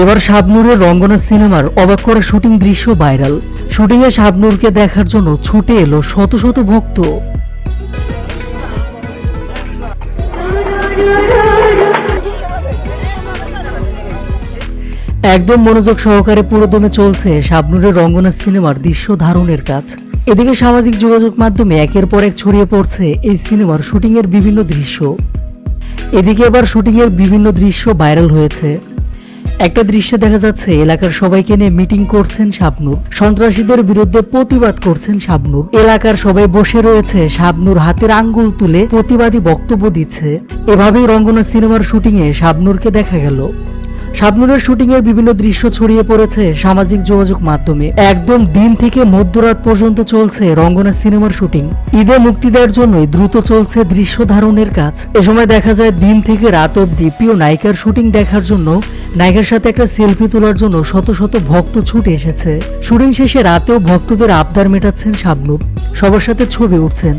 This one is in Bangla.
এবার শাবনূরের রঙ্গনা সিনেমার অবাক করা শুটিং দৃশ্য ভাইরাল। শুটিংয়ে শাবনূরকে দেখার জন্য ছুটে এলো শত শত ভক্ত। একদম মনোযোগ সহকারে পুরোদমে চলছে শাবনূরের রঙ্গনা সিনেমার দৃশ্য ধারণের কাজ। এদিকে সামাজিক যোগাযোগ মাধ্যমে একের পর এক ছড়িয়ে পড়ছে এই সিনেমার শুটিংয়ের বিভিন্ন দৃশ্য। এদিকে এবার শুটিংয়ের বিভিন্ন দৃশ্য ভাইরাল হয়েছে। একটা দৃশ্যে দেখা যাচ্ছে এলাকার সবাইকে নিয়ে মিটিং করছেন শাবনূর, সন্ত্রাসীদের বিরুদ্ধে প্রতিবাদ করছেন শাবনূর। এলাকার সবাই বসে রয়েছে, শাবনূর হাতের আঙ্গুল তুলে প্রতিবাদী বক্তব্য দিচ্ছে। এভাবেই রঙ্গনা সিনেমার শুটিংয়ে শাবনূরকে দেখা গেল। শাবনূরের শুটিংয়ের বিভিন্ন দৃশ্য ছড়িয়ে পড়েছে সামাজিক যোগাযোগ মাধ্যমে। একদম দিন থেকে মধ্যরাত পর্যন্ত চলছে রঙ্গনা সিনেমার শুটিং। ঈদে মুক্তি দেওয়ার জন্যই দ্রুত চলছে দৃশ্য ধারণের কাজ। এ সময় দেখা যায় দিন থেকে রাত অবধি প্রিয় নায়িকার শুটিং দেখার জন্য, নায়িকার সাথে একটা সেলফি তোলার জন্য শত শত ভক্ত ছুটে এসেছে। শুটিং শেষে রাতেও ভক্তদের আবদার মেটাচ্ছেন শাবনূর, সবার সাথে ছবি উঠছেন।